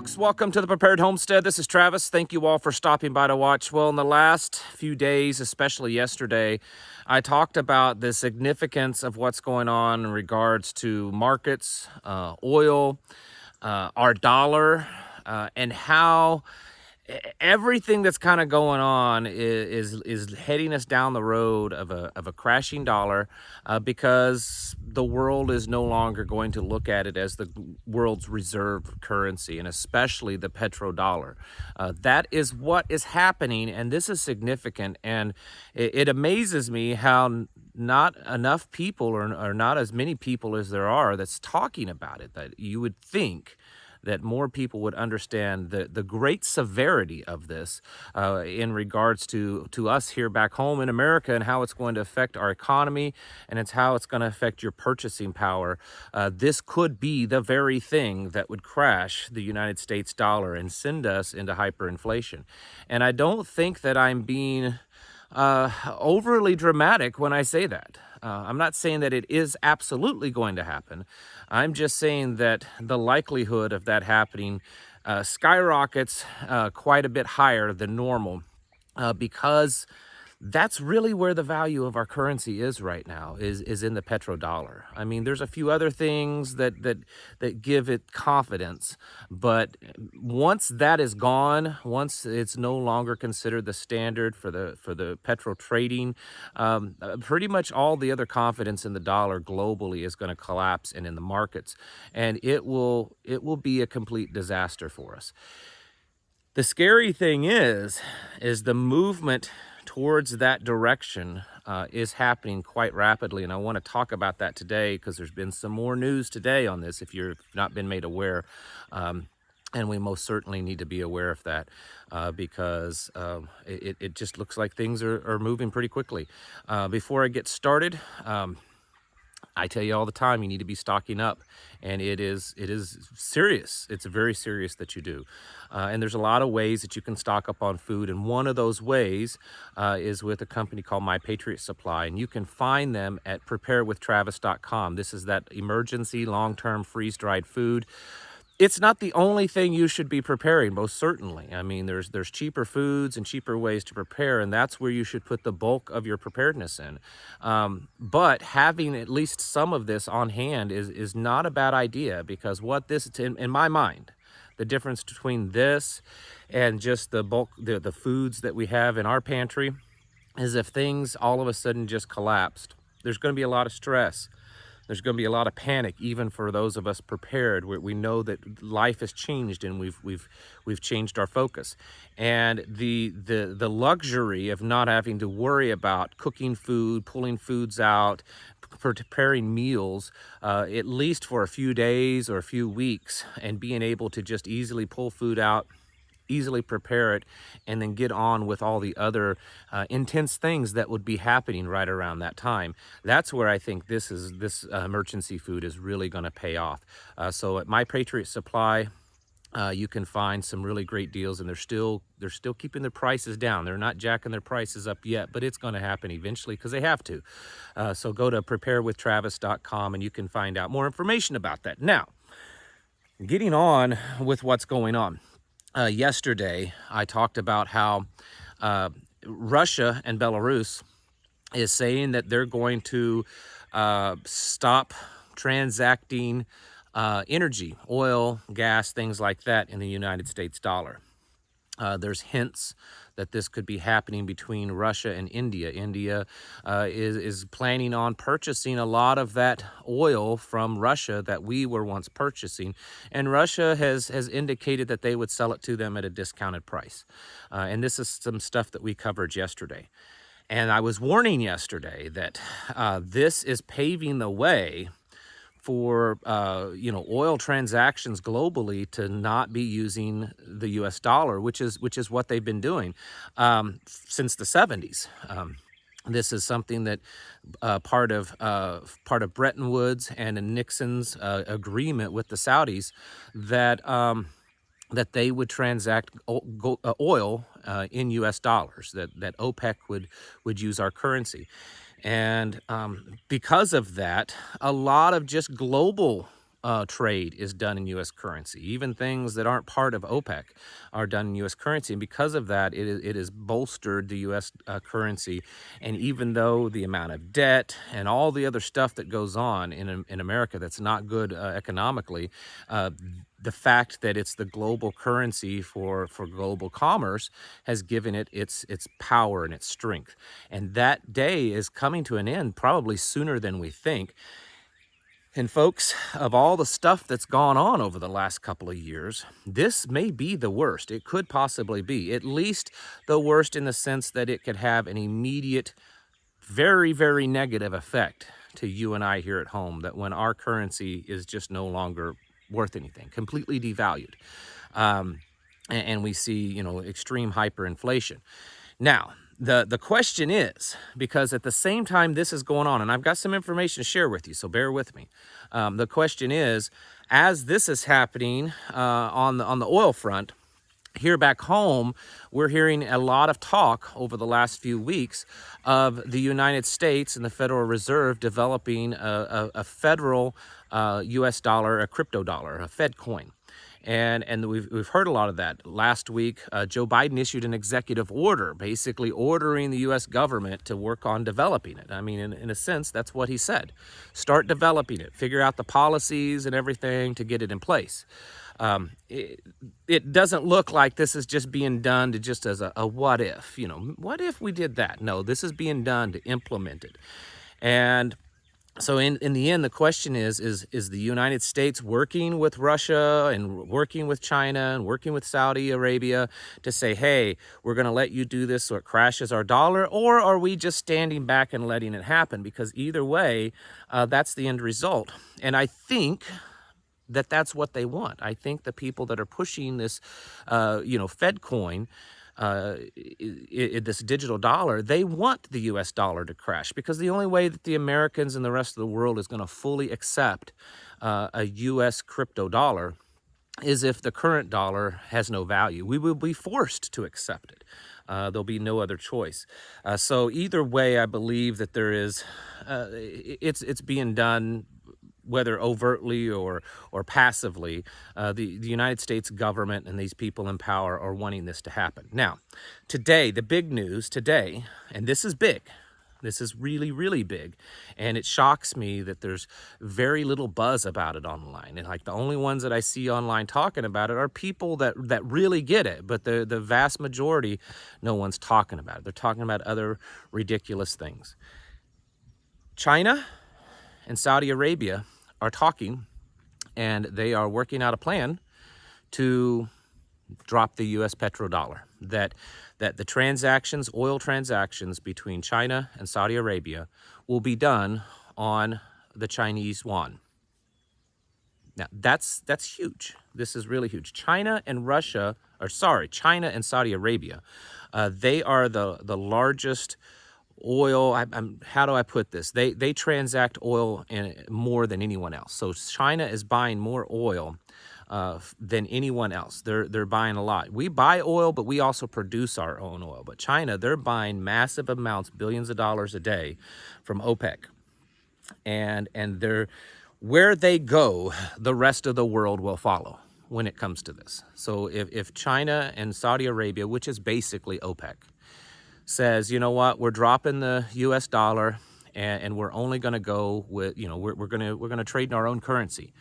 folks, welcome to the Prepared Homestead. This is Travis. Thank you all for stopping by to watch. Well, in the last few days, especially yesterday, I talked about the significance of what's going on in regards to markets, oil, our dollar, and how everything that's kind of going on is heading us down the road of a crashing dollar, because the world is no longer going to look at it as the world's reserve currency, and especially the petrodollar. That is what is happening, and this is significant. And it amazes me how not enough people, or not as many people as there are, that's talking about it. That you would think that more people would understand the great severity of this, in regards to us here back home in America, and how it's going to affect our economy, and it's how it's going to affect your purchasing power. This could be the very thing that would crash the United States dollar and send us into hyperinflation. And I don't think that I'm being overly dramatic when I say that. I'm not saying that it is absolutely going to happen. I'm just saying that the likelihood of that happening skyrockets quite a bit higher than normal, because that's really where the value of our currency is right now, is in the petrodollar. I mean, there's a few other things that give it confidence, but once that is gone, once it's no longer considered the standard for the petro trading, pretty much all the other confidence in the dollar globally is going to collapse, and in the markets, and it will be a complete disaster for us. The scary thing is the movement towards that direction is happening quite rapidly, and I want to talk about that today because there's been some more news today on this, if you've not been made aware. And we most certainly need to be aware of that, because it just looks like things are moving pretty quickly. Before I get started, I tell you all the time, you need to be stocking up, and it is serious. It's very serious that you do. And there's a lot of ways that you can stock up on food, and one of those ways is with a company called My Patriot Supply, and you can find them at preparewithtravis.com. This is that emergency long-term freeze-dried food. It's not the only thing you should be preparing, most certainly. I mean, there's cheaper foods and cheaper ways to prepare, and that's where you should put the bulk of your preparedness in. But having at least some of this on hand is not a bad idea, because what this, in my mind, the difference between this and just the bulk, the foods that we have in our pantry, is if things all of a sudden just collapsed, there's going to be a lot of stress. There's going to be a lot of panic, even for those of us prepared. We know that life has changed, and we've changed our focus. And the luxury of not having to worry about cooking food, pulling foods out, preparing meals, at least for a few days or a few weeks, and being able to just easily pull food out, easily prepare it, and then get on with all the other intense things that would be happening right around that time. That's where I think this emergency food is really going to pay off. So at My Patriot Supply, you can find some really great deals, and they're still keeping their prices down. They're not jacking their prices up yet, but it's going to happen eventually, because they have to. So go to preparewithtravis.com, and you can find out more information about that. Now, getting on with what's going on. Yesterday, I talked about how Russia and Belarus is saying that they're going to stop transacting energy, oil, gas, things like that in the United States dollar. There's hints that this could be happening between Russia and India. India is planning on purchasing a lot of that oil from Russia that we were once purchasing, and Russia has indicated that they would sell it to them at a discounted price. And this is some stuff that we covered yesterday. And I was warning yesterday that this is paving the way for oil transactions globally to not be using the U.S. dollar, which is what they've been doing since the 70s. This is something that part of Bretton Woods and Nixon's agreement with the Saudis, that they would transact oil in U.S. dollars, that OPEC would use our currency. And because of that, a lot of just global trade is done in U.S. currency. Even things that aren't part of OPEC are done in U.S. currency. And because of that, it has bolstered the U.S. Currency. And even though the amount of debt and all the other stuff that goes on in America that's not good economically, the fact that it's the global currency for global commerce has given it its power and its strength. And that day is coming to an end probably sooner than we think. And folks, of all the stuff that's gone on over the last couple of years, this may be the worst. It could possibly be, at least the worst in the sense that it could have an immediate, very, very negative effect to you and I here at home, that when our currency is just no longer worth anything, completely devalued. And we see, extreme hyperinflation. Now, the question is, because at the same time this is going on, and I've got some information to share with you, so bear with me. The question is, as this is happening on the oil front, here back home, we're hearing a lot of talk over the last few weeks of the United States and the Federal Reserve developing a federal U.S. dollar, a crypto dollar, a Fed coin. And we've heard a lot of that. Last week, Joe Biden issued an executive order, basically ordering the U.S. government to work on developing it. I mean, in a sense, that's what he said. Start developing it, figure out the policies and everything to get it in place. It doesn't look like this is just being done to just as a what if, what if we did that? No, this is being done to implement it. And so in the end, the question is the United States working with Russia and working with China and working with Saudi Arabia to say, hey, we're going to let you do this so it crashes our dollar? Or are we just standing back and letting it happen? Because either way, that's the end result. And I think that's what they want. I think the people that are pushing this, Fed coin, this digital dollar, they want the U.S. dollar to crash, because the only way that the Americans and the rest of the world is going to fully accept a U.S. crypto dollar is if the current dollar has no value. We will be forced to accept it. There'll be no other choice. So either way, I believe that there is, it's being done, whether overtly or passively. The United States government and these people in power are wanting this to happen. Now, today, the big news today, and this is big, this is really, really big, and it shocks me that there's very little buzz about it online. And like the only ones that I see online talking about it are people that really get it, but the vast majority, no one's talking about it. They're talking about other ridiculous things. China and Saudi Arabia are talking, and they are working out a plan to drop the U.S. petrodollar. That the transactions, oil transactions between China and Saudi Arabia will be done on the Chinese yuan. Now, that's huge. This is really huge. China and Saudi Arabia, they are the largest oil, how do I put this? They transact oil more than anyone else. So China is buying more oil than anyone else. They're buying a lot. We buy oil, but we also produce our own oil. But China, they're buying massive amounts, billions of dollars a day from OPEC. And where they go, the rest of the world will follow when it comes to this. So if China and Saudi Arabia, which is basically OPEC, says, you know what, we're dropping the U.S. dollar, and we're only going to go with, we're going to trade in our own currency.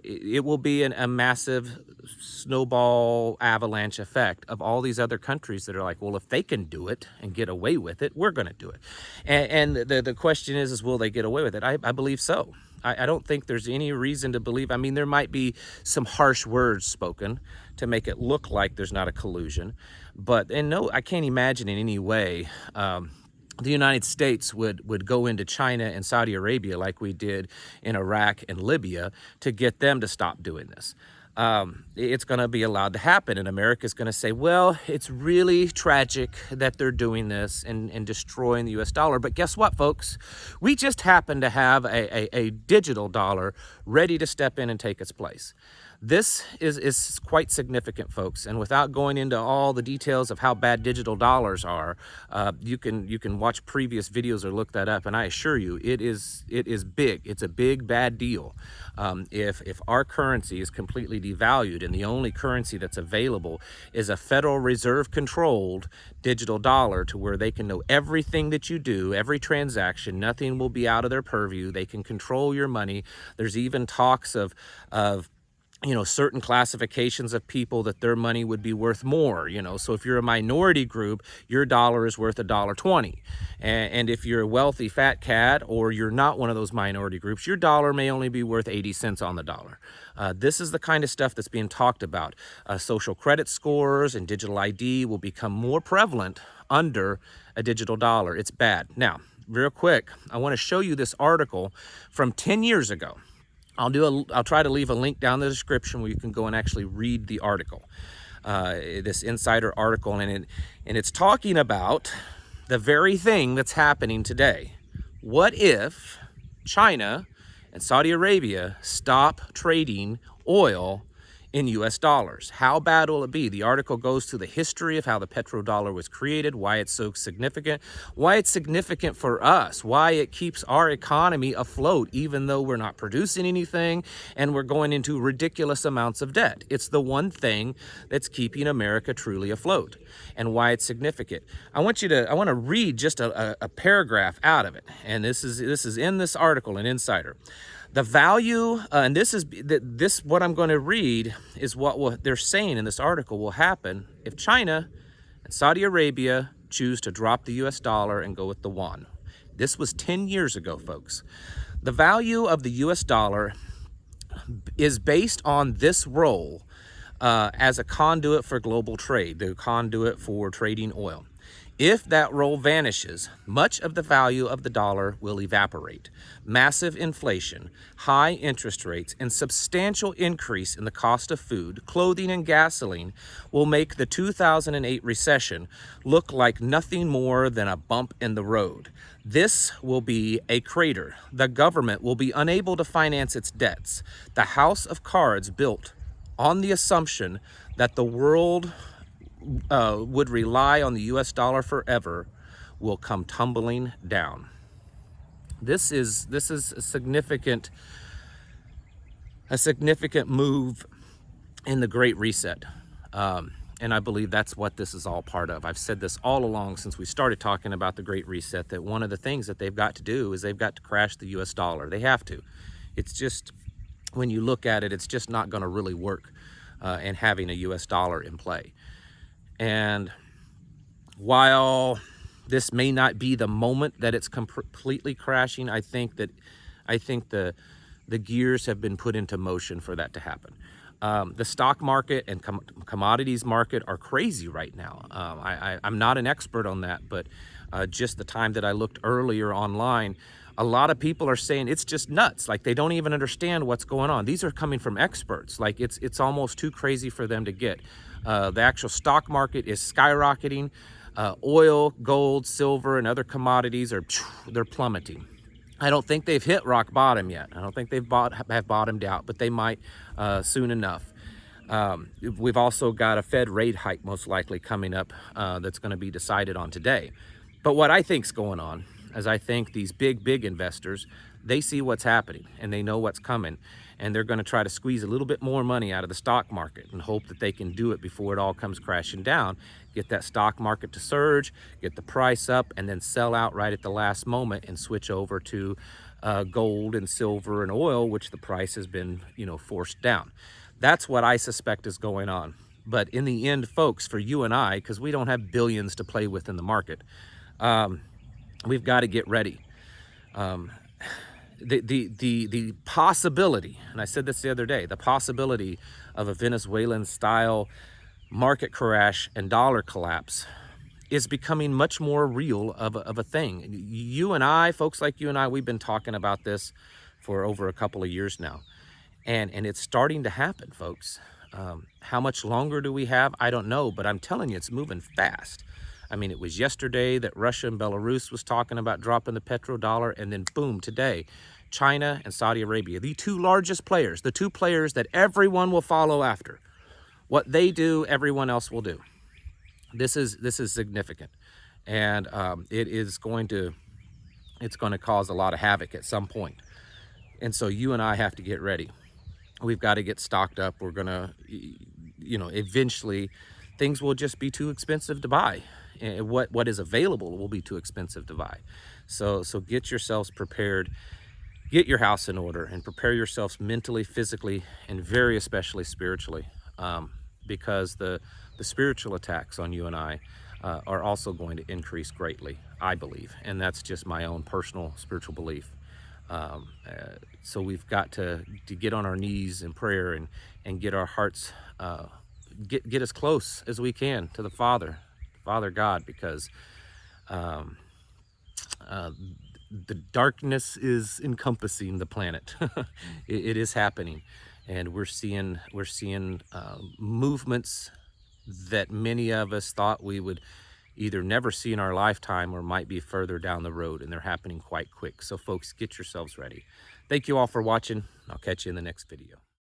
It will be a massive snowball avalanche effect of all these other countries that are like, well, if they can do it and get away with it, we're going to do it. And the question is will they get away with it? I believe so. I don't think there's any reason to believe. I mean, there might be some harsh words spoken to make it look like there's not a collusion. And no, I can't imagine in any way the United States would go into China and Saudi Arabia like we did in Iraq and Libya to get them to stop doing this. It's going to be allowed to happen, and America's going to say, well, it's really tragic that they're doing this and destroying the U.S. dollar. But guess what, folks? We just happen to have a digital dollar ready to step in and take its place. This is quite significant, folks, and without going into all the details of how bad digital dollars are, you can watch previous videos or look that up, and I assure you, it is big. It's a big bad deal. If our currency is completely devalued and the only currency that's available is a Federal Reserve controlled digital dollar, to where they can know everything that you do, every transaction, nothing will be out of their purview. They can control your money. There's even talks of certain classifications of people that their money would be worth more, so if you're a minority group, your dollar is worth $1.20. And if you're a wealthy fat cat, or you're not one of those minority groups, your dollar may only be worth 80 cents on the dollar. This is the kind of stuff that's being talked about. Social credit scores and digital ID will become more prevalent under a digital dollar. It's bad. Now, real quick, I want to show you this article from 10 years ago. I'll try to leave a link down in the description where you can go and actually read the article, this insider article, and it's talking about the very thing that's happening today. What if China and Saudi Arabia stop trading oil in US dollars? How bad will it be? The article goes through the history of how the petrodollar was created, why it's so significant, why it's significant for us, why it keeps our economy afloat even though we're not producing anything and we're going into ridiculous amounts of debt. It's the one thing that's keeping America truly afloat, and why it's significant. I want to read just a paragraph out of it, and this is in this article in Insider. The value, and this what I'm going to read is what they're saying in this article will happen if China and Saudi Arabia choose to drop the US dollar and go with the yuan. This was 10 years ago, folks. The value of the US dollar is based on this role as a conduit for global trade, the conduit for trading oil. If that role vanishes, much of the value of the dollar will evaporate. Massive inflation, high interest rates, and substantial increase in the cost of food, clothing, and gasoline will make the 2008 recession look like nothing more than a bump in the road. This will be a crater. The government will be unable to finance its debts. The house of cards built on the assumption that the world would rely on the US dollar forever will come tumbling down. This is a significant move in the Great Reset. And I believe that's what this is all part of. I've said this all along since we started talking about the Great Reset, that one of the things that they've got to do is they've got to crash the US dollar. They have to. It's just, when you look at it, it's just not going to really work in having a US dollar in play. And while this may not be the moment that it's completely crashing, I think the gears have been put into motion for that to happen. The stock market and commodities market are crazy right now. I'm not an expert on that, but just the time that I looked earlier online, a lot of people are saying it's just nuts. Like, they don't even understand what's going on. These are coming from experts. Like, it's almost too crazy for them to get. The actual stock market is skyrocketing. Oil, gold, silver, and other commodities they're plummeting. I don't think they've hit rock bottom yet. I don't think have bottomed out, but they might soon enough. We've also got a Fed rate hike most likely coming up that's going to be decided on today. But what I think's going on is I think these big investors, they see what's happening and they know what's coming, and they're going to try to squeeze a little bit more money out of the stock market and hope that they can do it before it all comes crashing down, get that stock market to surge, get the price up, and then sell out right at the last moment and switch over to gold and silver and oil, which the price has been, forced down. That's what I suspect is going on. But in the end, folks, for you and I, because we don't have billions to play with in the market, we've got to get ready. The possibility, and I said this the other day, the possibility of a Venezuelan style market crash and dollar collapse is becoming much more real of a thing. You and I, folks like you and I, we've been talking about this for over a couple of years now, and it's starting to happen, folks. How much longer do we have? I don't know, but I'm telling you, it's moving fast. I mean, it was yesterday that Russia and Belarus was talking about dropping the petrodollar, and then boom, today, China and Saudi Arabia, the two largest players, the two players that everyone will follow after. What they do, everyone else will do. This is significant, and it's going to cause a lot of havoc at some point. And so you and I have to get ready. We've got to get stocked up. We're gonna, eventually, things will just be too expensive to buy. And what is available will be too expensive to buy. So get yourselves prepared. Get your house in order and prepare yourselves mentally, physically, and very especially spiritually, because the spiritual attacks on you and I are also going to increase greatly, I believe, and that's just my own personal spiritual belief. So we've got to get on our knees in prayer and get our hearts, get as close as we can to the Father God, because the darkness is encompassing the planet. It is happening, and we're seeing movements that many of us thought we would either never see in our lifetime or might be further down the road, and they're happening quite quick. So folks, get yourselves ready. Thank you all for watching. I'll catch you in the next video.